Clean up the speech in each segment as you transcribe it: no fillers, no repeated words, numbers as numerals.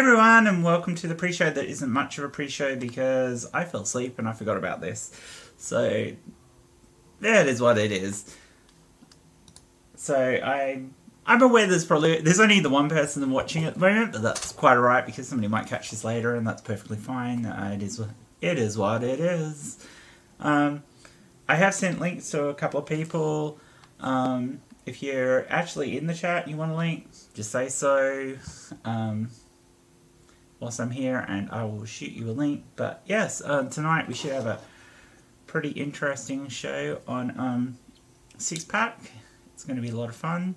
everyone, and welcome to the pre-show that isn't much of a pre-show because I fell asleep and I forgot about this. So, yeah, it is what it is. So, I'm aware there's only the one person watching at the moment, but that's quite alright because somebody might catch this later and that's perfectly fine. It is what it is. I have sent links to a couple of people. If you're actually in the chat and you want a link, just say so. Whilst I'm here, and I will shoot you a link. But yes, tonight we should have a pretty interesting show on Six Pack. It's going to be a lot of fun.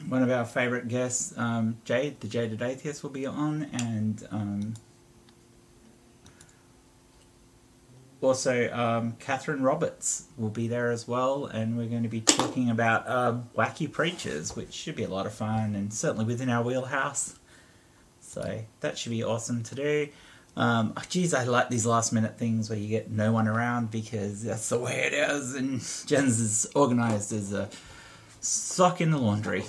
One of our favourite guests, Jade, the Jaded Atheist, will be on, and also Catherine Roberts will be there as well, and we're going to be talking about wacky preachers, which should be a lot of fun, and certainly within our wheelhouse. So that should be awesome to do. Geez, I like these last minute things where you get no one around because that's the way it is. And Jen's is organised as a sock in the laundry.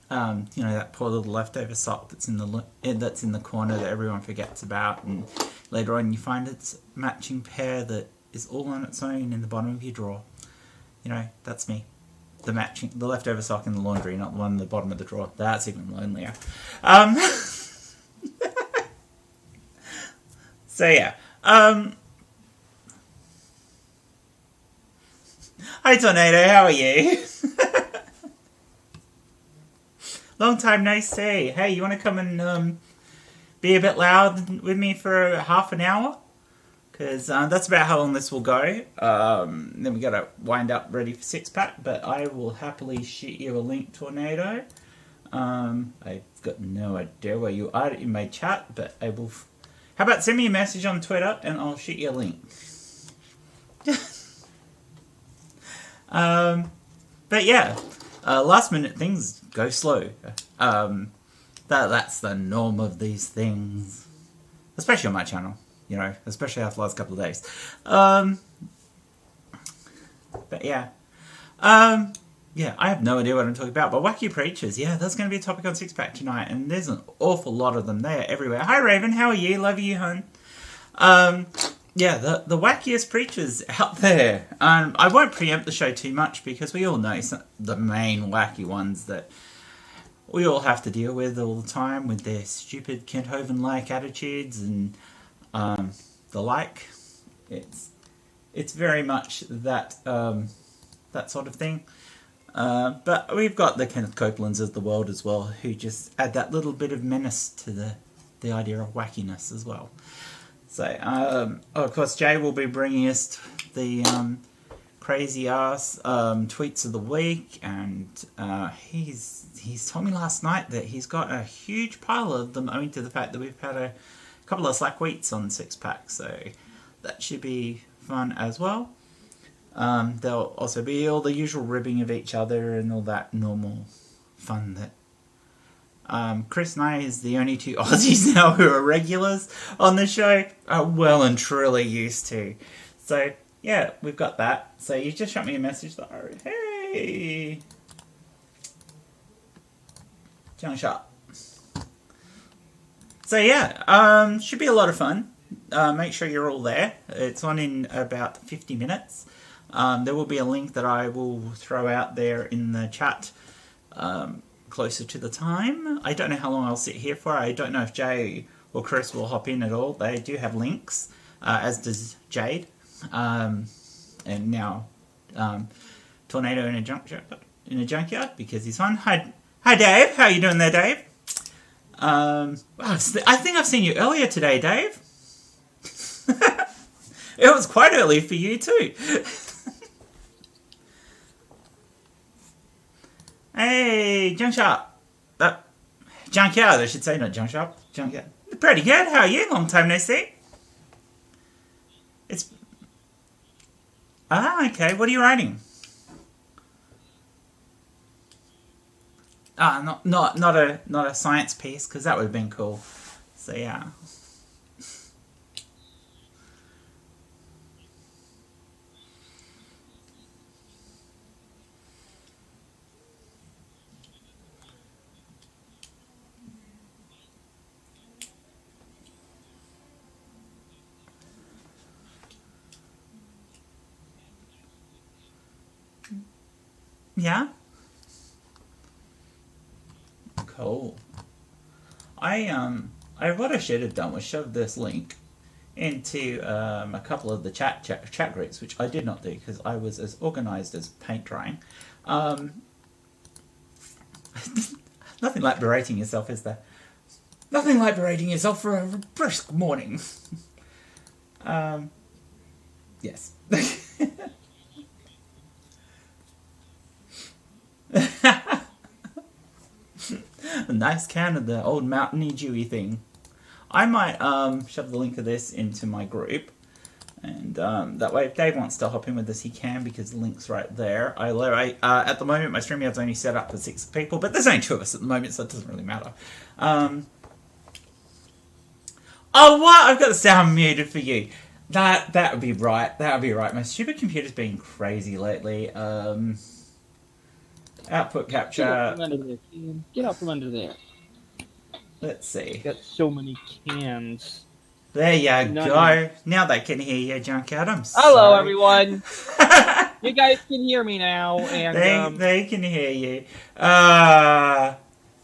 That poor little leftover sock that's in the corner that everyone forgets about, and later on you find its matching pair that is all on its own in the bottom of your drawer. That's me. The leftover sock in the laundry, not the one in the bottom of the drawer. That's even lonelier. So yeah. Hi Tornado, how are you? Long time no see. Hey, you want to come and be a bit loud with me for half an hour? Because that's about how long this will go. Then we got to wind up ready for Six Pack. But I will happily shoot you a link, Tornado. I've got no idea where you are in my chat, but I will. How about send me a message on Twitter and I'll shoot you a link. But yeah, last minute things go slow. That's the norm of these things, especially on my channel. Especially after the last couple of days. But yeah. Yeah, I have no idea what I'm talking about, but wacky preachers, yeah, that's going to be a topic on Six Pack tonight, and there's an awful lot of them. They are everywhere. Hi, Raven, how are you? Love you, hun. Yeah, the wackiest preachers out there. I won't preempt the show too much because we all know the main wacky ones that we all have to deal with all the time with their stupid Kent Hovind-like attitudes and the like. It's very much that sort of thing. But we've got the Kenneth Copelands of the world as well, who just add that little bit of menace to the idea of wackiness as well. So, of course, Jay will be bringing us the crazy ass tweets of the week, and he's told me last night that he's got a huge pile of them owing to the fact that we've had a couple of slack weeks on Six Pack, so that should be fun as well. There'll also be all the usual ribbing of each other and all that normal fun that Chris and I, is the only two Aussies now who are regulars on the show, are well and truly used to. So yeah, we've got that. So you just shot me a message though. Hey, John Sharp. So yeah, should be a lot of fun. Make sure you're all there. It's on in about 50 minutes. There will be a link that I will throw out there in the chat closer to the time. I don't know how long I'll sit here for. I don't know if Jay or Chris will hop in at all. They do have links, as does Jade. And now Tornado in a junkyard because he's fun. Hi Dave. How you doing there, Dave? I think I've seen you earlier today, Dave. It was quite early for you too. Hey, Junk Shop. Junkyard, I should say, not Junk Shop. Junkyard. Pretty good. How are you? Long time no see. It's... okay. What are you writing? Not a science piece, because that would have been cool. So, yeah. Yeah? Cool. What I should have done was shove this link into a couple of the chat groups, which I did not do because I was as organised as paint drying. Nothing like berating yourself, is there? Nothing like berating yourself for a brisk morning. Yes. A nice can of the old mountainy dewy thing. I might shove the link of this into my group, and that way if Dave wants to hop in with us he can, because the link's right there. At the moment my StreamYard's only set up for 6 people, but there's only 2 of us at the moment, so it doesn't really matter. Oh, what? I've got the sound muted for you. That would be right. That would be right. My stupid computer's been crazy lately. Output capture. Get out from under there, Ian. Get out from under there. Let's see. Got so many cans. There you go. Now they can hear you, Junk Adams. Hello, everyone. You guys can hear me now, and they can hear you.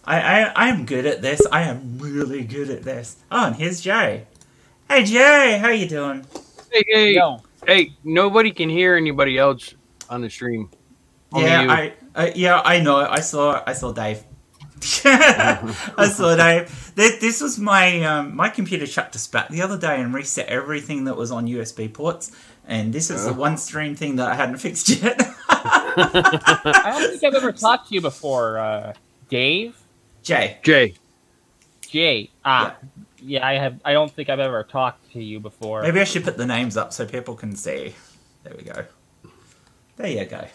I'm good at this. I am really good at this. Oh, and here's Jay. Hey, Jay, how you doing? Hey, Yo. hey! Nobody can hear anybody else on the stream. Only you. I know. I saw Dave. I saw Dave. This was my computer shut to spat the other day and reset everything that was on USB ports, and this is the one stream thing that I hadn't fixed yet. I don't think I've ever talked to you before, Dave. Jay. Yeah, I have. I don't think I've ever talked to you before. Maybe I should put the names up so people can see. There we go. There you go.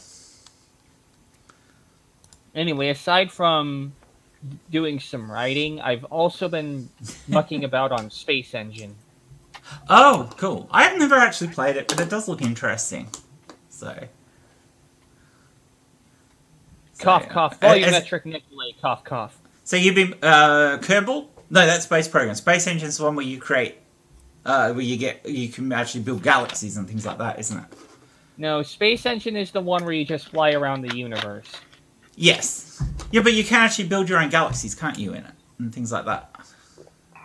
Anyway, aside from doing some writing, I've also been mucking about on Space Engine. Oh, cool. I've never actually played it, but it does look interesting. So Cough, cough. Volumetric Nicolay, cough, cough. So you've been Kerbal? No, that's Space Program. Space Engine's the one where you create, where you can actually build galaxies and things like that, isn't it? No, Space Engine is the one where you just fly around the universe. Yes. Yeah, but you can actually build your own galaxies, can't you, in it? And things like that.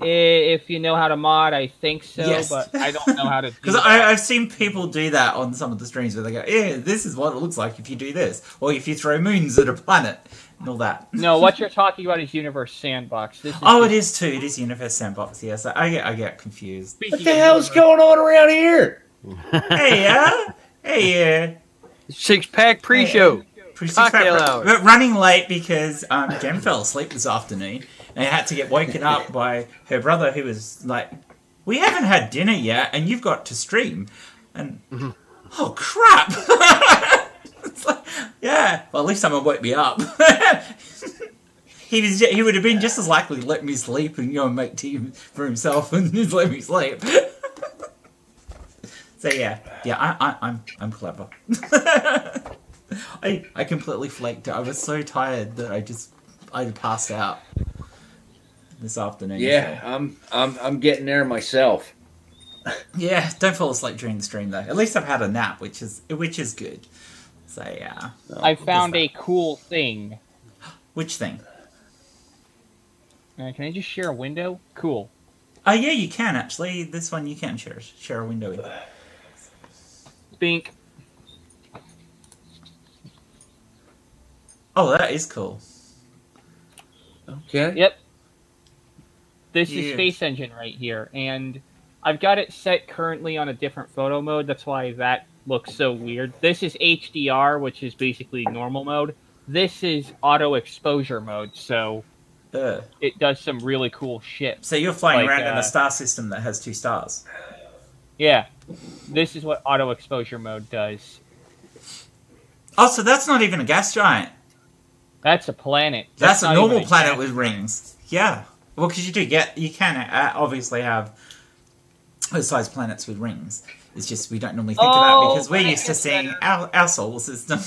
If you know how to mod, I think so, Yes. but I don't know how to do Because I've seen people do that on some of the streams where they go, yeah, this is what it looks like if you do this. Or if you throw moons at a planet and all that. No, what you're talking about is Universe Sandbox. This is It is too. It is Universe Sandbox, yes. I get confused. What the hell's going on around here? Hey, 6-pack pre-show. Cocktail hour. But running late because Jen fell asleep this afternoon and had to get woken up by her brother, who was like, we haven't had dinner yet and you've got to stream. And, oh crap! It's like, yeah, well at least someone woke me up. He would have been just as likely to let me sleep and go and make tea for himself and just let me sleep. So yeah, I'm clever. I completely flaked. I was so tired that I passed out this afternoon. Yeah, so. I'm getting there myself. Yeah, don't fall asleep during the stream though. At least I've had a nap, which is good. So yeah. I found a cool thing. Which thing? Can I just share a window? Cool. Oh yeah, you can actually. This one you can share a window in. Bink. Oh, that is cool. Okay. Yep. This Yeah. is Space Engine right here, and I've got it set currently on a different photo mode. That's why that looks so weird. This is HDR, which is basically normal mode. This is auto exposure mode, so it does some really cool shit. So you're flying Like, around in a star system that has 2 stars. Yeah. This is what auto exposure mode does. Oh, so that's not even a gas giant. That's a planet. That's a not normal even planet gas with giant. rings. Yeah. Well, because you can obviously have sized planets with rings. It's just we don't normally think of that because we're used to seeing our solar system.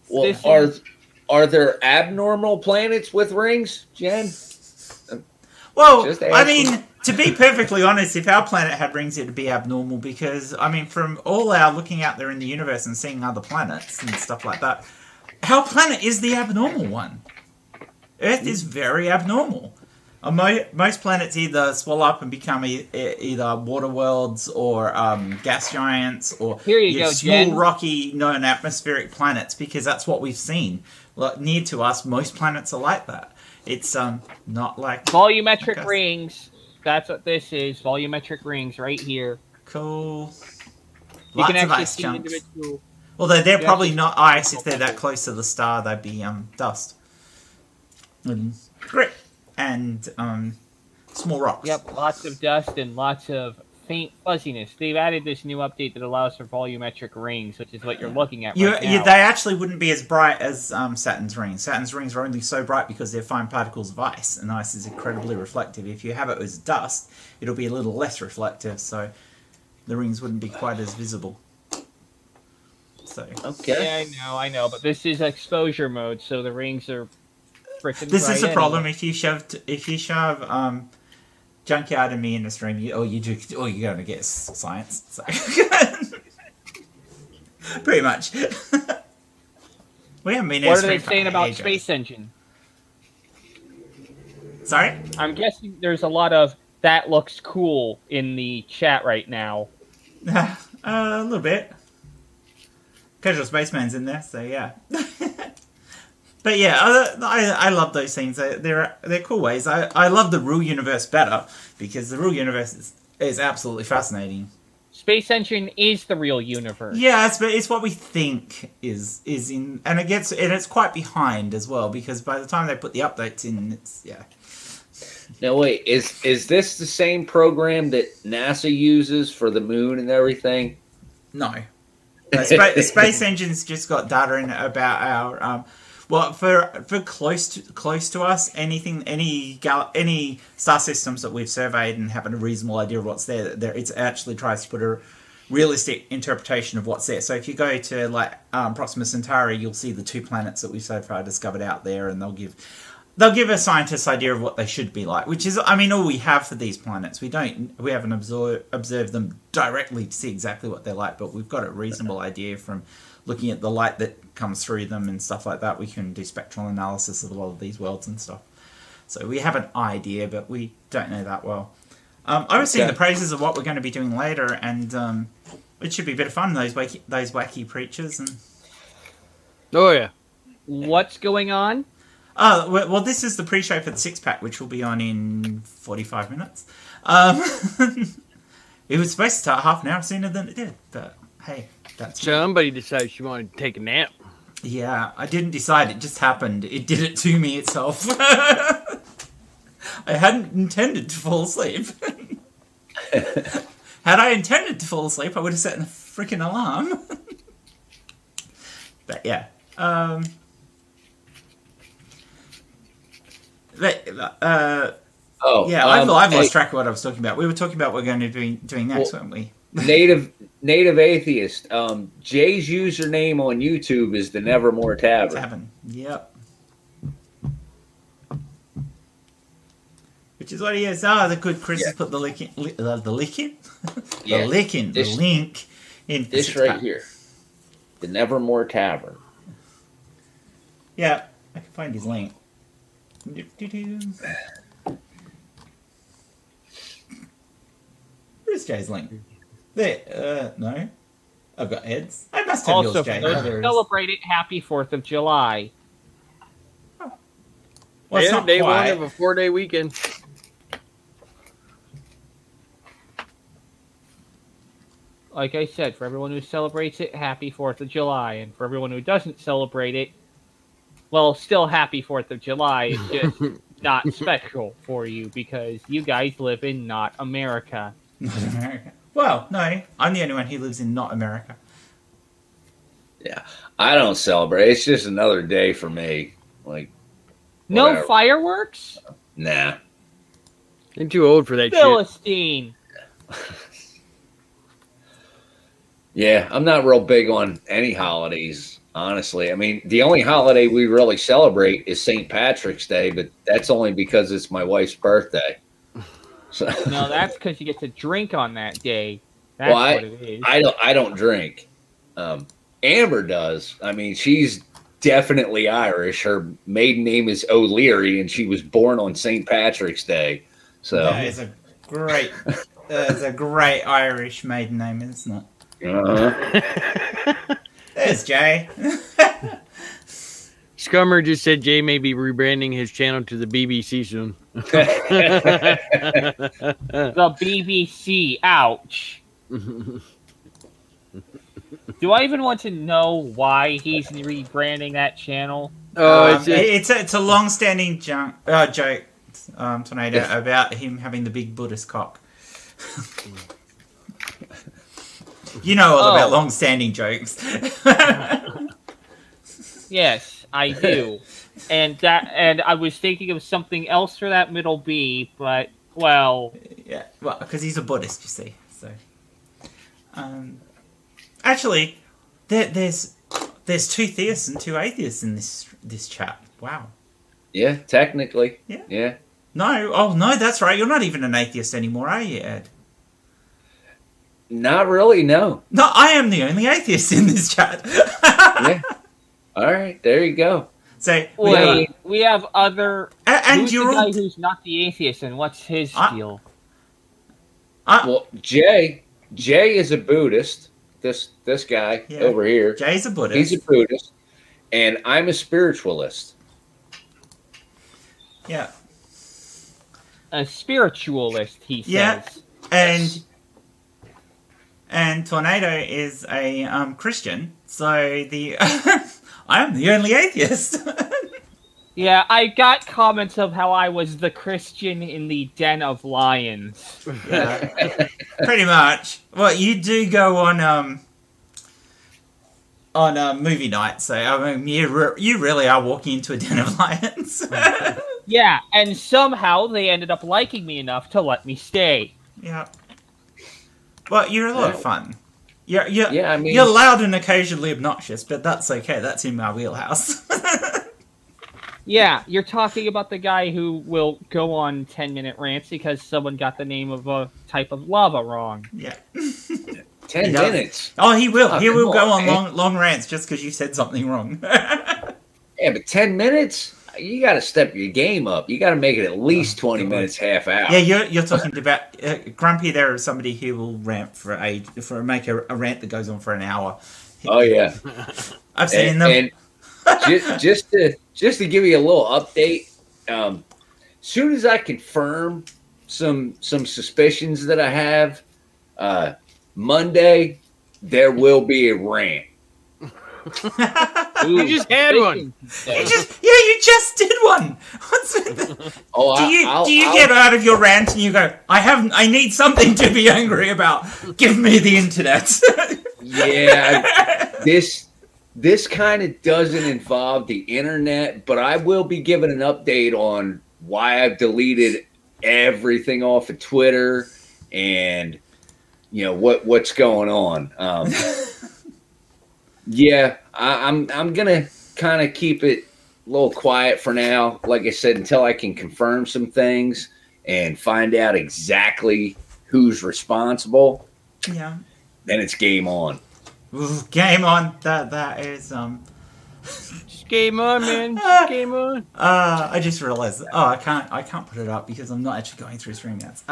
Well, This are there abnormal planets with rings, Jen? Well, Just I asking. mean, to be perfectly honest, if our planet had rings, it'd be abnormal because, I mean, from all our looking out there in the universe and seeing other planets and stuff like that, our planet is the abnormal one. Earth is very abnormal. Most planets either swell up and become either water worlds or gas giants or Here you go, small, Jen. rocky, non-atmospheric planets, because that's what we've seen. Like, near to us, most planets are like that. It's not like Volumetric Okay. rings. That's what this is. Volumetric rings right here. cool. You Lots can of actually ice see chunks. individual. Although they're Yeah, probably just- not ice. If they're that close to the star, they'd be dust. And grit and small rocks. Yep, lots of dust and lots of faint fuzziness. They've added this new update that allows for volumetric rings, which is what you're looking at right now. They actually wouldn't be as bright as Saturn's rings. Saturn's rings are only so bright because they're fine particles of ice, and ice is incredibly reflective. If you have it as dust, it'll be a little less reflective, so the rings wouldn't be quite as visible. So Okay. Yeah, I know, but this is exposure mode, so the rings are freaking. this is the bright problem. anyway. If you shove Junkyard and me in a stream, you're going to get science. So. Pretty much. We haven't been in a What are they stream for saying about ages. Space Engine? Sorry? I'm guessing there's a lot of that looks cool in the chat right now. A little bit. Casual Spaceman's in there, so yeah. But yeah, I love those things. They're cool ways. I love the real universe better because the real universe is absolutely fascinating. Space Engine is the real universe. Yeah, it's what we think is in, and it's quite behind as well because by the time they put the updates in, it's yeah. Now wait, is this the same program that NASA uses for the moon and everything? No. Space Engine's just got data in it about our for close to us, any star systems that we've surveyed and have a reasonable idea of what's there, it actually tries to put a realistic interpretation of what's there. So if you go to like Proxima Centauri, you'll see the 2 planets that we've so far discovered out there, and they'll give a scientist's idea of what they should be like, which is, I mean, all we have for these planets. We haven't observed them directly to see exactly what they're like, but we've got a reasonable idea from looking at the light that comes through them and stuff like that. We can do spectral analysis of a lot of these worlds and stuff. So we have an idea, but we don't know that well. I was seeing the praises of what we're going to be doing later, and it should be a bit of fun, those wacky preachers. And Oh yeah. What's going on? well, this is the pre-show for the 6-pack, which will be on in 45 minutes. It was supposed to start half an hour sooner than it did, but hey, that's... Somebody decided she wanted to take a nap. Yeah, I didn't decide, it just happened. It did it to me itself. I hadn't intended to fall asleep. Had I intended to fall asleep, I would have set a freaking alarm. But yeah. I've lost track of what I was talking about. We were talking about what we're going to be doing next, weren't we? Native atheist. Jay's username on YouTube is the Nevermore Tavern. Yep. Which is what he is. Oh, the good Chris has put the link in. The link in? Yeah. The link in. The link in. This right here. The Nevermore Tavern. Yeah, I can find his link. Where's Jay's link? There. No. I've got Ed's. I must have Also, yours, for Jay. those Oh, there who it is. celebrate it, happy 4th of July. Well, it's Yeah, not day quite. one of a 4-day weekend. Like I said, for everyone who celebrates it, happy 4th of July. And for everyone who doesn't celebrate it, well, still happy 4th of July. It's just not special for you because you guys live in not America. Not America. Well, no. I'm the only one who lives in not America. Yeah, I don't celebrate. It's just another day for me. Like, No whatever. fireworks? Nah. I'm too old for that shit. Philistine. Yeah, I'm not real big on any holidays, honestly. I mean, the only holiday we really celebrate is St. Patrick's Day, but that's only because it's my wife's birthday. So, No, that's because you get to drink on that day. That's Well, what it is. I don't drink. Amber does. I mean, she's definitely Irish. Her maiden name is O'Leary, and she was born on St. Patrick's Day. So That is a great, that's a great Irish maiden name, isn't it? There's Jay. Scummer just said Jay may be rebranding his channel to the BBC soon. The BBC. Ouch. Do I even want to know why he's rebranding that channel? Oh, It's a long-standing joke, Tornado, about him having the big Buddhist cock. You know all about long-standing jokes. Yes, I do. And I was thinking of something else for that middle B, but well, Yeah, well, because he's a Buddhist, you see. So, actually, there's 2 theists and 2 atheists in this chat. Wow. yeah, technically. Yeah. No, that's right. You're not even an atheist anymore, are you, Ed? Not really. No. No, I am the only atheist in this chat. Yeah. All right, there you go. So we have other. and Who's you're the all guy who's not the atheist, and what's his deal? Well, Jay is a Buddhist. This guy over here, Jay's a Buddhist. he's a Buddhist, and I'm a spiritualist. Yeah. A spiritualist, he says. Yeah, and Tornado is a Christian, so the I am the only atheist. Yeah, I got comments of how I was the Christian in the Den of Lions. Yeah, pretty much. Well, you do go on movie night, so I mean, you really are walking into a Den of lions. Yeah, and somehow they ended up liking me enough to let me stay. Yeah. Well, you're a lot of fun. You're I mean, you're loud and occasionally obnoxious, but that's okay. That's in my wheelhouse. Yeah, you're talking about the guy who will go on 10-minute rants because someone got the name of a type of lava wrong. Yeah. 10 minutes. Oh, he will. He will go on man. long rants just because you said something wrong. Yeah, but 10 minutes? You got to step your game up. You got to make it at least 20 minutes, half hour. Yeah, you're talking about Grumpy. There is somebody who will rant make a rant that goes on for an hour. Oh yeah, I've seen them. And just to give you a little update, soon as I confirm some suspicions that I have, Monday there will be a rant. You just had one. You just did one. What's with do you get out of your rant and you go, I need something to be angry about. Give me the internet. Yeah, this kind of doesn't involve the internet, but I will be giving an update on why I've deleted everything off of Twitter and what's going on. Yeah, I'm gonna kind of keep it a little quiet for now. Like I said, until I can confirm some things and find out exactly who's responsible. Yeah. Then it's game on. Ooh, game on. That is Just game on, man. Just game on. I just realized. I can't put it up because I'm not actually going through StreamYards.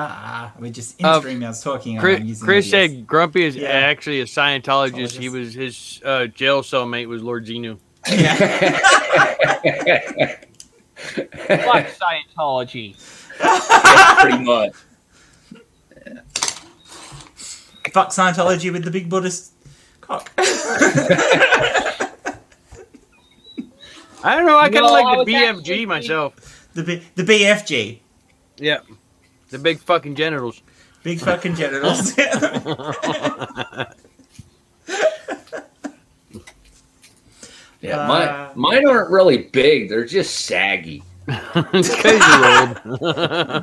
We're just in StreamYards talking. Chris said Grumpy is Yeah. actually a Scientologist. He was his jail cellmate was Lord Xenu. Yeah. Fuck Scientology. Pretty much. Fuck Scientology with the big Buddhist cock. I don't know. I kind of No, I like was the BFG actually- myself. the BFG. Yeah, the big fucking genitals. Big fucking genitals. Yeah, mine aren't really big. They're just saggy. It's 'cause you're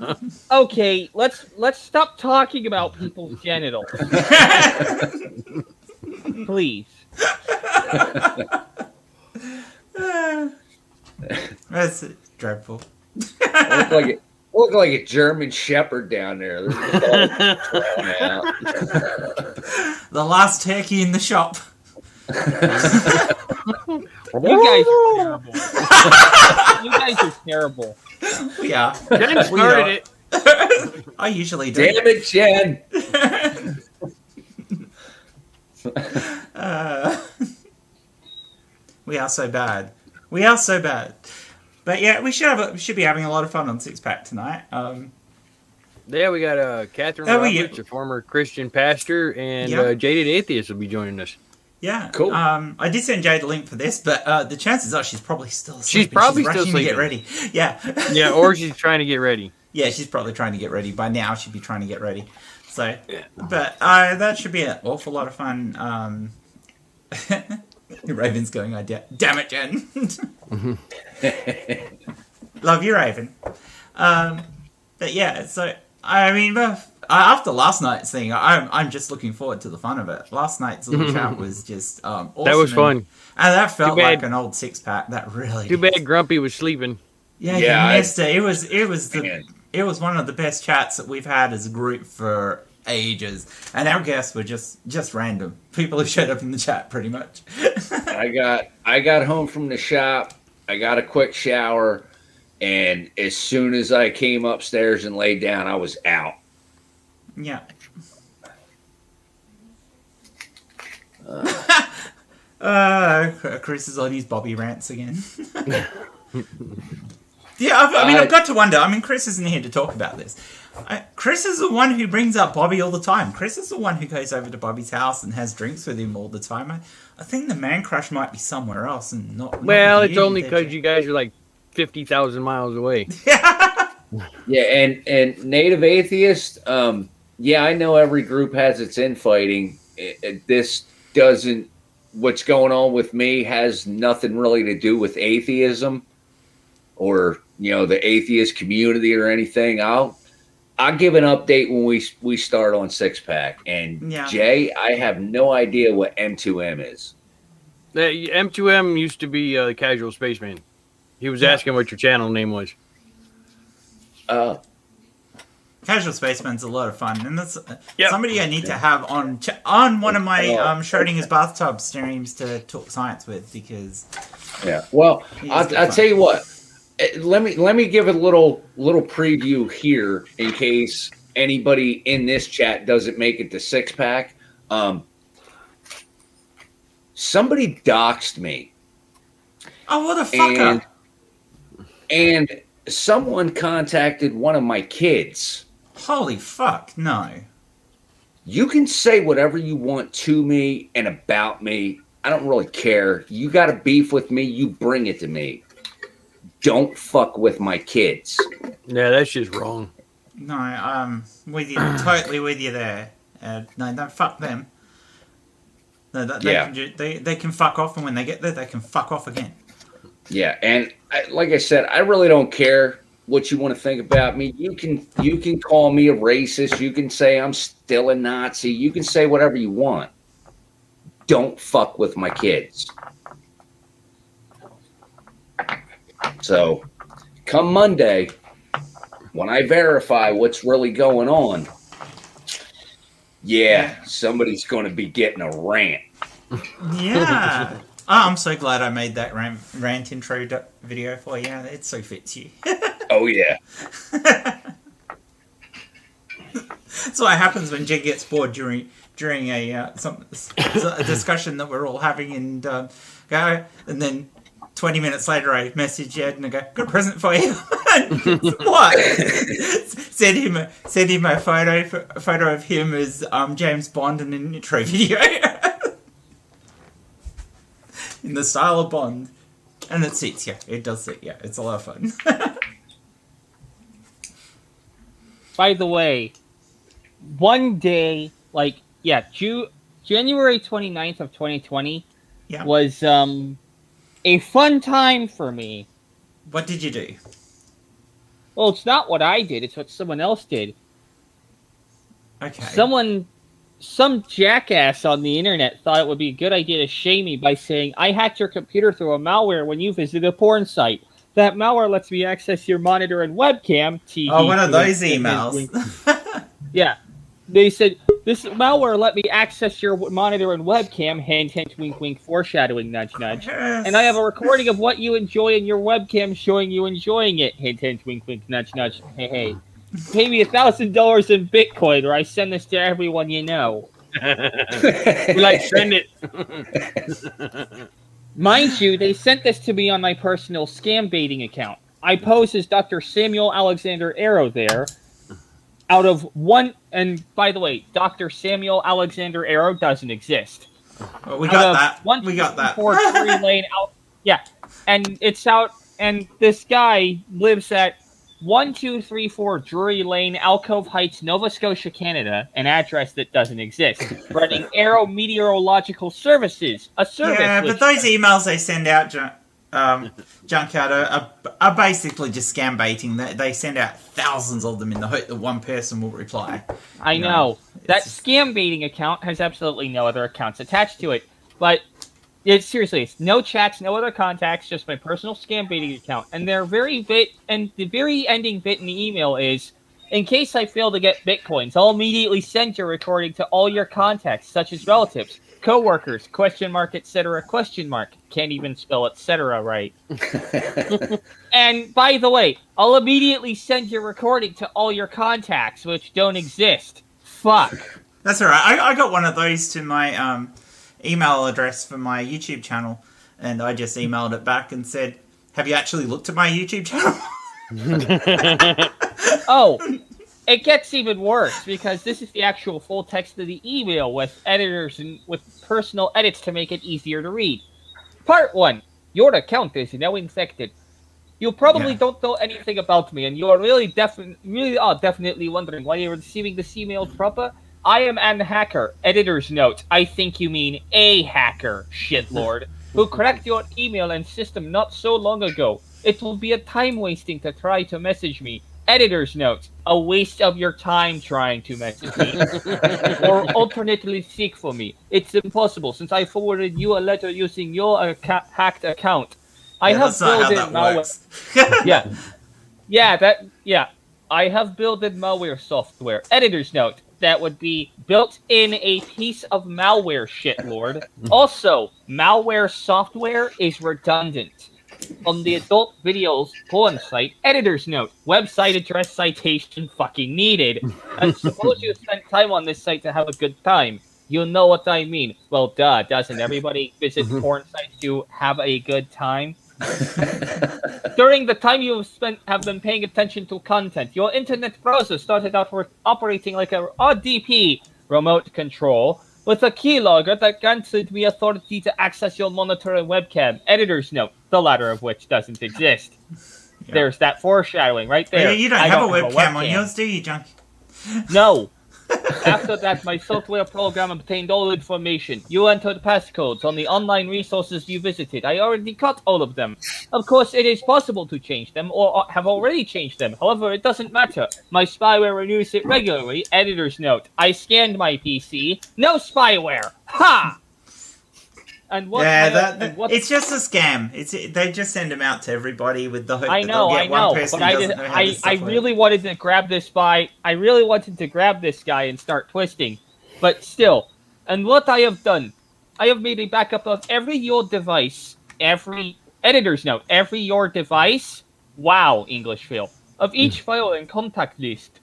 old. Okay, let's stop talking about people's genitals, please. That's dreadful. Look like a German Shepherd down there. They're just all thrown out. The last turkey in the shop. You guys are terrible. You guys are terrible. We are. Jen We started are. it. I usually do. Damn it, Jen. We are so bad. We are so bad. But yeah, we should be having a lot of fun on Six Pack tonight. Yeah, we got Catherine Oh, we- Roberts, a former Christian pastor, and Yeah. Jaded Atheist will be joining us. Yeah, Cool. I did send Jade a link for this, but the chances are she's probably still asleep. She's and probably still rushing to get sleeping. ready. Yeah, Yeah, or she's trying to get ready. yeah, she's probably trying to get ready. By now, she'd be trying to get ready. So, Yeah. but that should be an awful lot of fun. Raven's going, damn it, Jen. Love you, Raven. But yeah, so I mean, after last night's thing, I'm just looking forward to the fun of it. Last night's little chat was just awesome. That was fun. And that felt Too bad- like an old six pack. That really Too did. bad Grumpy was sleeping. Yeah, Yeah, you missed it. Man. It was one of the best chats that we've had as a group for ages, and our guests were just random people who showed up in the chat, pretty much. I got home from the shop. I got a quick shower, and as soon as I came upstairs and laid down, I was out. Yeah. Chris is on his Bobby rants again. Yeah, I've got to wonder. I mean, Chris isn't here to talk about this. Chris is the one who brings up Bobby all the time. Chris is the one who goes over to Bobby's house and has drinks with him all the time. I think the man crush might be somewhere else and not. Well, with it's only there, because Jay. you guys are like 50,000 miles away. Yeah, and Native Atheist, yeah, I know every group has its infighting. This doesn't, what's going on with me has nothing really to do with atheism or, the atheist community or anything. I'll give an update when we start on Six Pack. And Yeah. Jay, I have no idea what M2M is. M2M used to be the Casual Spaceman. He was asking what your channel name was. Casual Spaceman's a lot of fun, and that's Yep. somebody I need to have on one of my Schrodinger's bathtub streams to talk science with, because Yeah. Well, He's I'll good fun. tell you what. Let me give a little preview here in case anybody in this chat doesn't make it to Six Pack. Somebody doxed me, oh, what a fucker! and someone contacted one of my kids. Holy fuck! No. You can say whatever you want to me and about me. I don't really care. You got a beef with me, you bring it to me. Don't fuck with my kids. Yeah, that's just wrong. No, with you, totally with you there. No, don't fuck them. No, Yeah. they can fuck off, and when they get there, they can fuck off again. Yeah, and like I said, I really don't care what you want to think about me. You can call me a racist. You can say I'm still a Nazi. You can say whatever you want. Don't fuck with my kids. So, come Monday, when I verify what's really going on, yeah, somebody's going to be getting a rant. Yeah. I'm so glad I made that rant intro video for you. It so fits you. Oh yeah. That's what happens when Jen gets bored during a discussion that we're all having, and go, and then 20 minutes later I message Ed and I go, "Got a present for you." What? send him a photo of him as James Bond in an intro video in the style of Bond, and it suits you. It does suit you. It's a lot of fun. By the way, one day, January 29th of 2020 Yeah. was a fun time for me. What did you do? Well, it's not what I did, it's what someone else did. Okay. Some jackass on the internet thought it would be a good idea to shame me by saying, I hacked your computer through a malware when you visited a porn site. That malware lets me access your monitor and webcam. Oh, one of those emails. Yeah. They said, This malware let me access your monitor and webcam, hint, hint, wink, wink, foreshadowing, nudge, nudge. Yes. And I have a recording of what you enjoy in your webcam showing you enjoying it, hint, hint, wink, wink, nudge, nudge, hey, hey. Pay me $1,000 in Bitcoin or I send this to everyone you know. Send it. Mind you, they sent this to me on my personal scam baiting account. I pose as Dr. Samuel Alexander Arrow there. Out of one, and by the way, Dr. Samuel Alexander Arrow doesn't exist. Well, we got that. We got that. 123 Lane out. Yeah, and it's out, and this guy lives at 1234 Drury Lane, Alcove Heights, Nova Scotia, Canada, an address that doesn't exist. Running Aero Meteorological Services, a service. Yeah, but those emails they send out, Junkyard, are basically just scam baiting. They send out thousands of them in the hope that one person will reply. I know. That scam baiting account has absolutely no other accounts attached to it. But seriously, it's no chats, no other contacts, just my personal scam baiting account. And the very ending bit in the email is, in case I fail to get Bitcoins, I'll immediately send your recording to all your contacts, such as relatives, co-workers, etc., ? Can't even spell etc. right. And by the way, I'll immediately send your recording to all your contacts, which don't exist. Fuck. That's alright. I got one of those to my email address for my YouTube channel, and I just emailed it back and said, have you actually looked at my YouTube channel? Oh, it gets even worse, because this is the actual full text of the email with editors and with personal edits to make it easier to read. Part 1. Your account is now infected. You probably don't know anything about me, and you are really definitely wondering why you're receiving this email proper. I am an hacker. Editor's note. I think you mean a hacker, shitlord, who cracked your email and system not so long ago. It will be a time wasting to try to message me. Editor's note. A waste of your time trying to message me. Or alternately seek for me. It's impossible since I forwarded you a letter using your hacked account. I have built in malware. I have built in malware software. Editor's note. That would be built in a piece of malware, shitlord. Also, malware software is redundant. On the adult videos porn site, editor's note, website address citation fucking needed. And suppose you spent time on this site to have a good time. You know what I mean. Well, duh, doesn't everybody visit porn sites to have a good time? During the time you have been paying attention to content, your internet browser started out operating like a RDP remote control with a keylogger that granted me authority to access your monitor and webcam. Editor's note, the latter of which doesn't exist. Yeah. There's that foreshadowing right there. Yeah, you don't have a webcam on yours, do you, Junkie? No. After that, my software program obtained all information. You entered passcodes on the online resources you visited. I already got all of them. Of course, it is possible to change them, or have already changed them. However, it doesn't matter. My spyware renews it regularly. Editor's note. I scanned my PC. No spyware. Ha! And what? It's just a scam. They just send them out to everybody with the hope that they'll get one person who doesn't know how this stuff works. I really wanted to grab this guy. I really wanted to grab this guy and start twisting, but still. And what I have done, I have made a backup of every your device, every editor's note, every your device. Wow, English fail of each file and contact list.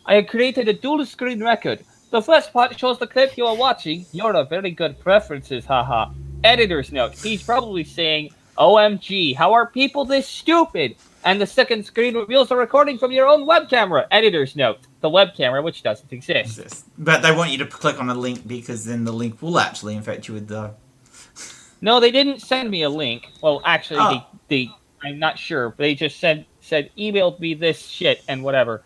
I have created a dual screen record. The first part shows the clip you are watching. You're a very good preferences, haha. Editor's note. He's probably saying, OMG, how are people this stupid? And the second screen reveals the recording from your own web camera. Editor's note. The web camera, which doesn't exist. But they want you to click on a link because then the link will actually infect you with the... No, they didn't send me a link. Well, actually, they I'm not sure. They just said emailed me this shit and whatever.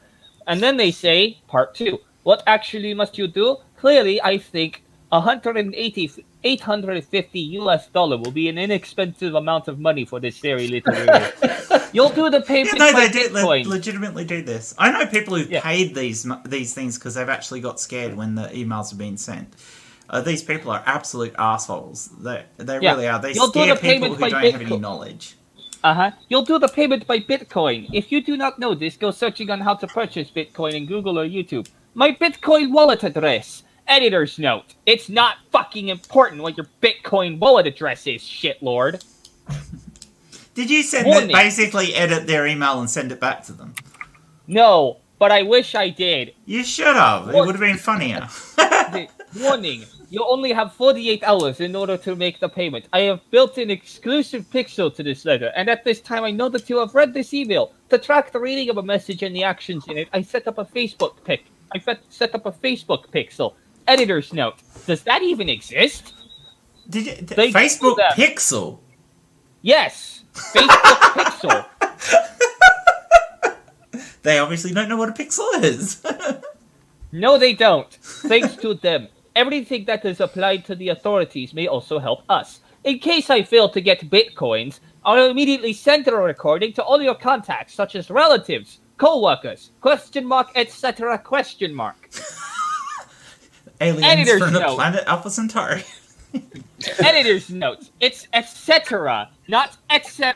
And then they say, part 2. What actually must you do? Clearly, I think $850 will be an inexpensive amount of money for this very little review. You'll do the payment by Bitcoin. They legitimately do this. I know people who've paid these things because they've actually got scared when the emails are being sent. These people are absolute assholes. They really are. They scare people who don't have any knowledge. You'll do the payment by Bitcoin. If you do not know this, go searching on how to purchase Bitcoin in Google or YouTube. My Bitcoin wallet address. Editor's note. It's not fucking important what your Bitcoin wallet address is, shitlord. Did you basically edit their email and send it back to them? No, but I wish I did. You should have. It would have been funnier. Warning. You only have 48 hours in order to make the payment. I have built an exclusive pixel to this letter, and at this time I know that you have read this email. To track the reading of a message and the actions in it, I set up a Facebook pixel. Editor's note. Does that even exist? Did you Facebook pixel? Yes. Facebook pixel. They obviously don't know what a pixel is. No, they don't. Thanks to them. Everything that is applied to the authorities may also help us. In case I fail to get bitcoins, I'll immediately send a recording to all your contacts, such as relatives, co-workers, etc. Aliens Editor's from the note. planet Alpha Centauri. Editor's note. It's etc. Not etc.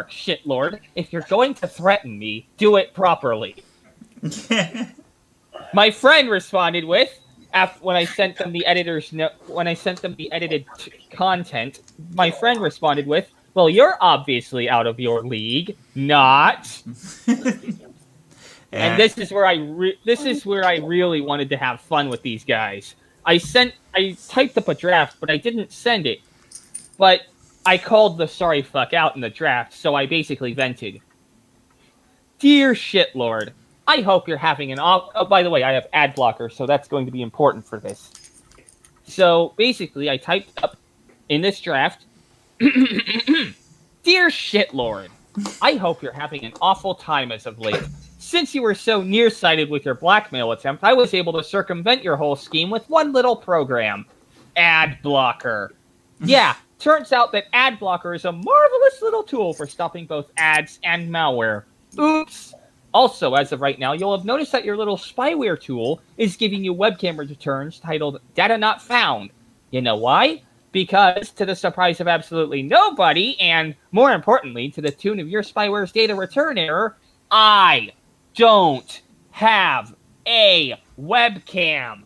Shitlord. If you're going to threaten me, do it properly. My friend responded with, when I sent them the editor's note, when I sent them the edited content, my friend responded with, "Well, you're obviously out of your league, not." And this is where I really wanted to have fun with these guys. I typed up a draft, but I didn't send it. But I called the sorry fuck out in the draft, so I basically vented. Dear shitlord, I hope you're having an off. Oh, by the way, I have ad blocker, so that's going to be important for this. So basically, I typed up in this draft, Dear shitlord, I hope you're having an awful time as of late. Since you were so nearsighted with your blackmail attempt, I was able to circumvent your whole scheme with one little program. Ad blocker. Yeah, turns out that ad blocker is a marvelous little tool for stopping both ads and malware. Oops. Also, as of right now, you'll have noticed that your little spyware tool is giving you webcam returns titled Data Not Found. You know why? Because, to the surprise of absolutely nobody, and more importantly, to the tune of your spyware's data return error, I don't have a webcam.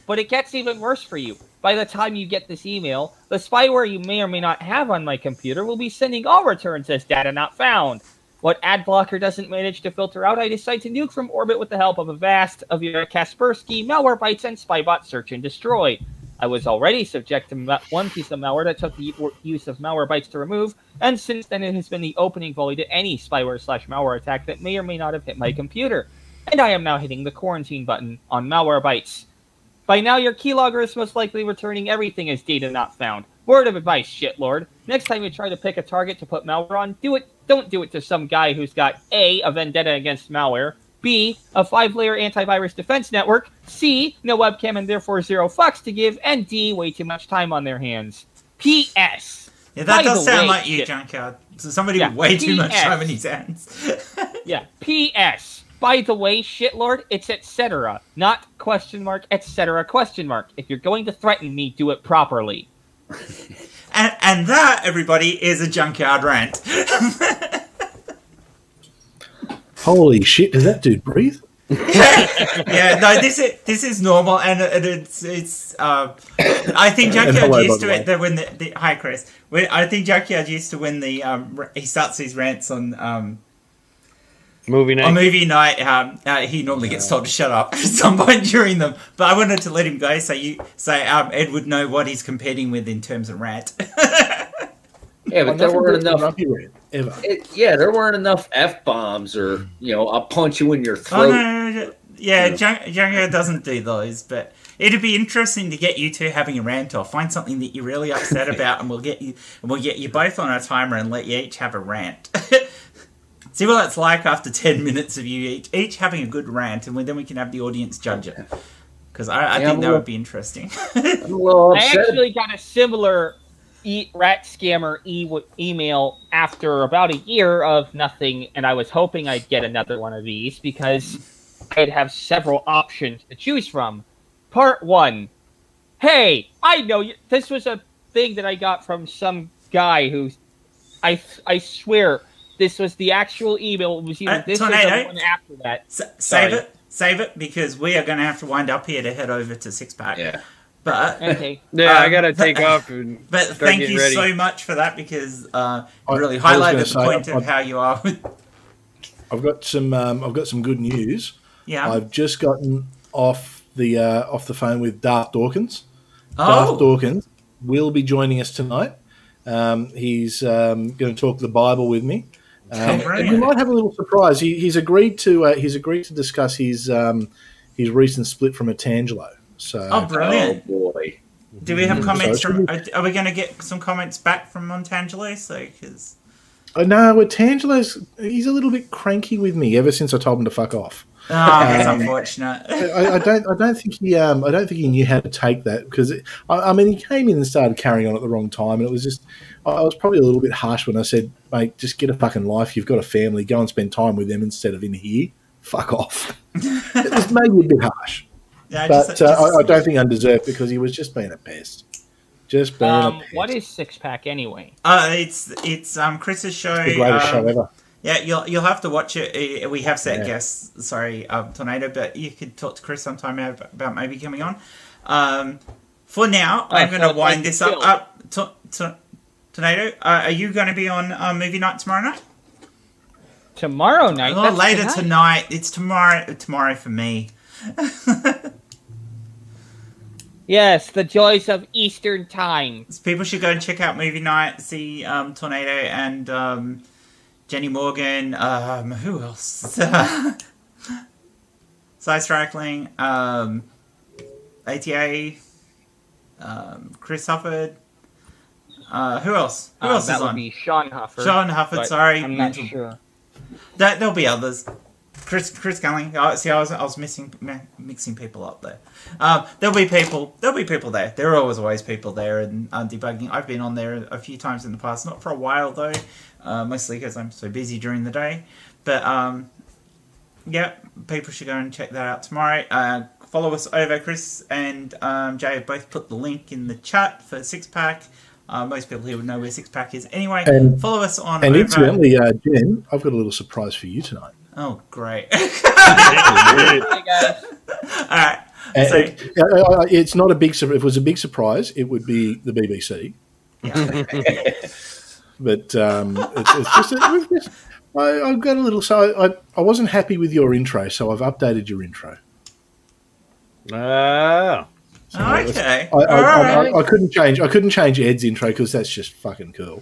But it gets even worse for you. By the time you get this email, the spyware you may or may not have on my computer will be sending all returns as data not found. What AdBlocker doesn't manage to filter out, I decide to nuke from orbit with the help of a vast of your Kaspersky, Malwarebytes, and Spybot Search and Destroy. I was already subject to one piece of malware that took the use of Malwarebytes to remove, and since then it has been the opening volley to any spyware/malware attack that may or may not have hit my computer. And I am now hitting the quarantine button on Malwarebytes. By now, your keylogger is most likely returning everything as data not found. Word of advice, shitlord. Next time you try to pick a target to put malware on, don't do it to some guy who's got A, a vendetta against malware, B, a 5-layer antivirus defense network, C, no webcam and therefore 0 fucks to give, and D, way too much time on their hands. P.S. Yeah, that does sound like you, Junkyard. So somebody with way too much time in his hands. Yeah, P.S. By the way, shitlord, it's etc. Not etc. ? If you're going to threaten me, do it properly. And that, everybody, is a Junkyard rant. Holy shit, does that dude breathe? Yeah, no, this is normal, and it's. I think Junkyard used to it. That when hi Chris, I think Junkyard used to when he starts his rants on movie night. On movie night, he normally gets told to shut up at some point during them. But I wanted to let him go so Ed would know what he's competing with in terms of rant. Yeah, but there weren't enough. There weren't enough F-bombs or I'll punch you in your throat. Oh, no. Yeah, Django doesn't do those, but it'd be interesting to get you two having a rant or find something that you're really upset about, and we'll get you both on a timer and let you each have a rant. See what it's like after 10 minutes of you each having a good rant, and then we can have the audience judge it. Because I think that would be interesting. I actually got a similar rat scammer email after about a year of nothing, and I was hoping I'd get another one of these because I'd have several options to choose from. Part 1. Hey, I know you. This was a thing that I got from some guy who, I swear, This was the actual email. It was either this or Tornado? the one after that. Save it, because we are going to have to wind up here to head over to Six Pack. Yeah. But Okay. Yeah, I gotta take off. And but start thank getting you ready. so much for that, because it really I was gonna highlighted the say, point of how you are. I've got some good news. Yeah. I've just gotten off the phone with Darth Dawkins. Oh. Darth Dawkins will be joining us tonight. He's going to talk the Bible with me. And you might have a little surprise. He's agreed to discuss his recent split from Atangelo. So Oh, brilliant. Oh boy. Do we have comments So- from? Are we going to get some comments back from Montangelo? So, because no, Atangelo's he's a little bit cranky with me ever since I told him to fuck off. that's unfortunate. I don't think he knew how to take that, because he came in and started carrying on at the wrong time, and it was just I was probably a little bit harsh when I said, mate, just get a fucking life. You've got a family. Go and spend time with them instead of in here. Fuck off. It was maybe a bit harsh, Yeah, but I don't think undeserved, because he was just being a pest. Just being a pest. What is Six Pack anyway? It's Chris's show. The greatest show ever. Yeah, you'll have to watch it. We have set Yeah. guests. Sorry, Tornado, but you could talk to Chris sometime about maybe coming on. For now, I'm going to so wind like this Phil. up. Tornado, are you going to be on movie night tomorrow night? Tomorrow night? Or That's later tonight? It's tomorrow for me. Yes, the joys of Eastern time. People should go and check out movie night. See Tornado and Jenny Morgan. Who else? Cy Strackling. ATA. Chris Hufford. Who else? Who else that is would on? be Sean Hufford. Sean Hufford. but Sorry, I'm not sure. There'll be others. Chris Gunling. Oh, see, I was mixing people up there. There'll be people there. There are always people there, and debugging. I've been on there a few times in the past, not for a while though, mostly because I'm so busy during the day. But yeah, people should go and check that out tomorrow. Follow us over. Chris and Jay have both put the link in the chat for Six Pack. Most people here would know where Six Pack is. Anyway, And- follow us on. And over. incidentally, Jen, I've got a little surprise for you tonight. Oh, great! Hey guys. All right. And So, it's not a big. If it was a big surprise, it would be the BBC. yeah. But it's just I've got a little. So I wasn't happy with your intro, so I've updated your intro. Ah. Okay. I, All right. I couldn't change Ed's intro because that's just fucking cool.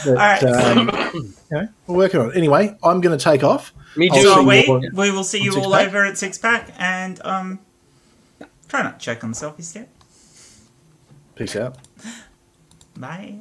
But, right. we're working on it. Anyway, I'm going to take off. Me I'll too. So see you we will see on you Six all Pack. over at Six Pack, and try not to check on the selfie stick. Peace out. Bye.